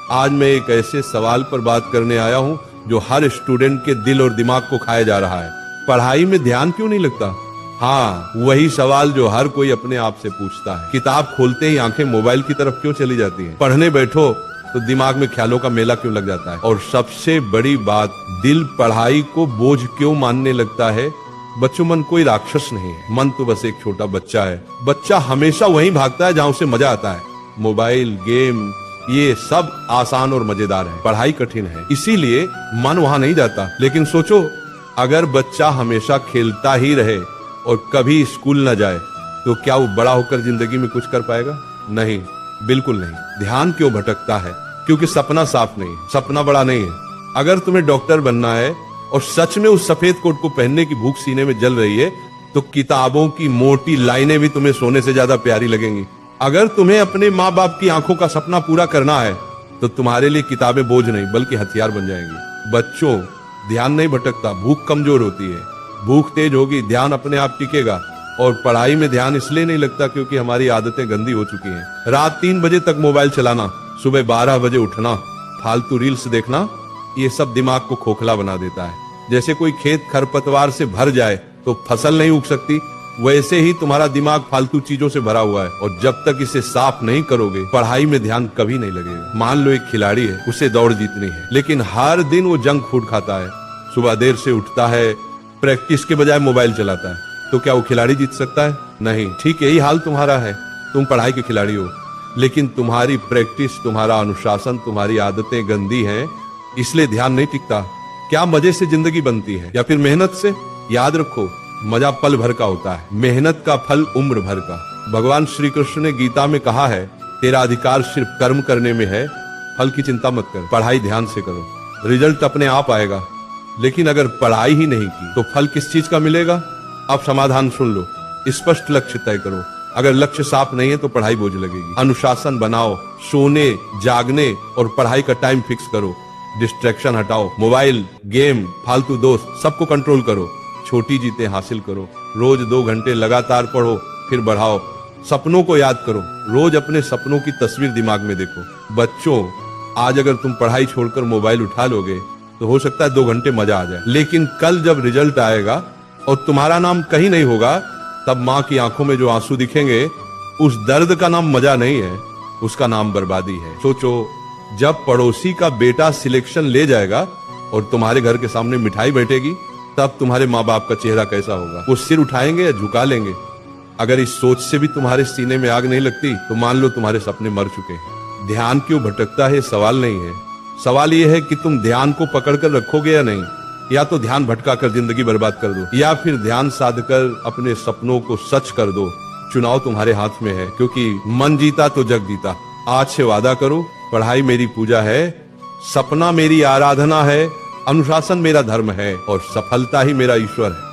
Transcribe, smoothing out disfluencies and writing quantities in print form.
आज मैं एक ऐसे सवाल पर बात करने आया हूँ जो हर स्टूडेंट के दिल और दिमाग को खाया जा रहा है। पढ़ाई में ध्यान क्यों नहीं लगता? हाँ, वही सवाल जो हर कोई अपने आप से पूछता है। किताब खोलते ही आंखें मोबाइल की तरफ क्यों चली जाती हैं? पढ़ने बैठो तो दिमाग में ख्यालों का मेला क्यों लग जाता है? और सबसे बड़ी बात, दिल पढ़ाई को बोझ क्यों मानने लगता है? बच्चों, मन कोई राक्षस नहीं है, मन तो बस एक छोटा बच्चा है। बच्चा हमेशा वहीं भागता है जहां उसे मजा आता है। मोबाइल, गेम, ये सब आसान और मजेदार है, पढ़ाई कठिन है, इसीलिए मन वहां नहीं जाता। लेकिन सोचो, अगर बच्चा हमेशा खेलता ही रहे और कभी स्कूल न जाए तो क्या वो बड़ा होकर जिंदगी में कुछ कर पाएगा? नहीं, बिल्कुल नहीं। ध्यान क्यों भटकता है? क्योंकि सपना साफ नहीं, सपना बड़ा नहीं है। अगर तुम्हें डॉक्टर बनना है और सच में उस सफेद कोट को पहनने की भूख सीने में जल रही है तो किताबों की मोटी लाइनें भी तुम्हें सोने से ज्यादा प्यारी लगेंगी। अगर तुम्हें अपने माँ बाप की आंखों का सपना पूरा करना है तो तुम्हारे लिए किताबें बोझ नहीं बल्कि हथियार बन जाएंगी। बच्चों, ध्यान नहीं भटकता, भूख कमजोर होती है। भूख तेज होगी, ध्यान अपने आप टिकेगा। और पढ़ाई में ध्यान इसलिए नहीं लगता क्योंकि हमारी आदतें गंदी हो चुकी हैं। रात 3 बजे तक मोबाइल चलाना, सुबह 12 बजे उठना, फालतू रील्स देखना, ये सब दिमाग को खोखला बना देता है। जैसे कोई खेत खरपतवार से भर जाए तो फसल नहीं उग सकती, वैसे ही तुम्हारा दिमाग फालतू चीजों से भरा हुआ है और जब तक इसे साफ नहीं करोगे पढ़ाई में ध्यान कभी नहीं लगेगा। मान लो एक खिलाड़ी है, उसे दौड़ जीतनी है, लेकिन हर दिन वो जंक फूड खाता है, सुबह देर से उठता है, प्रैक्टिस के बजाय मोबाइल चलाता है, तो क्या वो खिलाड़ी जीत सकता है? नहीं। ठीक यही हाल तुम्हारा है। तुम पढ़ाई के खिलाड़ी हो, लेकिन तुम्हारी प्रैक्टिस, तुम्हारा अनुशासन, तुम्हारी आदतें गंदी हैं, इसलिए ध्यान नहीं टिकता। क्या मजे से जिंदगी बनती है या फिर मेहनत से? याद रखो, मजा पल भर का होता है, मेहनत का फल उम्र भर का। भगवान श्री कृष्ण ने गीता में कहा है, तेरा अधिकार सिर्फ कर्म करने में है, फल की चिंता मत कर, पढ़ाई ध्यान से करो, रिजल्ट अपने आप आएगा। लेकिन अगर पढ़ाई ही नहीं की तो फल किस चीज का मिलेगा? अब समाधान सुन लो। स्पष्ट लक्ष्य तय करो। अगर लक्ष्य साफ नहीं है तो पढ़ाई बोझ लगेगी। अनुशासन बनाओ, सोने, जागने और पढ़ाई का टाइम फिक्स करो। डिस्ट्रैक्शन हटाओ, मोबाइल, गेम, फालतू दोस्त, सबको कंट्रोल करो। छोटी जीतें हासिल करो। रोज 2 घंटे लगातार पढ़ो, फिर बढ़ाओ। सपनों को याद करो, रोज अपने सपनों की तस्वीर दिमाग में देखो। बच्चों, आज अगर तुम पढ़ाई छोड़कर मोबाइल उठा लोगे तो हो सकता है 2 घंटे मजा आ जाए, लेकिन कल जब रिजल्ट आएगा और तुम्हारा नाम कहीं नहीं होगा, तब माँ की आंखों में जो आंसू दिखेंगे, उस दर्द का नाम मजा नहीं है, उसका नाम बर्बादी है। सोचो, जब पड़ोसी का बेटा सिलेक्शन ले जाएगा और तुम्हारे घर के सामने मिठाई बैठेगी, तब तुम्हारे माँ बाप का चेहरा कैसा होगा? वो सिर उठाएंगे या झुका लेंगे? अगर इस सोच से भी तुम्हारे सीने में आग नहीं लगती तो मान लो तुम्हारे सपने मर चुके हैं। ध्यान क्यों भटकता है सवाल नहीं है, सवाल ये है कि तुम ध्यान को पकड़ कर रखोगे या नहीं। या तो ध्यान भटका कर जिंदगी बर्बाद कर दो, या फिर ध्यान साधकर अपने सपनों को सच कर दो। चुनाव तुम्हारे हाथ में है, क्योंकि मन जीता तो जग जीता। आज से वादा करो, पढ़ाई मेरी पूजा है, सपना मेरी आराधना है, अनुशासन मेरा धर्म है और सफलता ही मेरा ईश्वर है।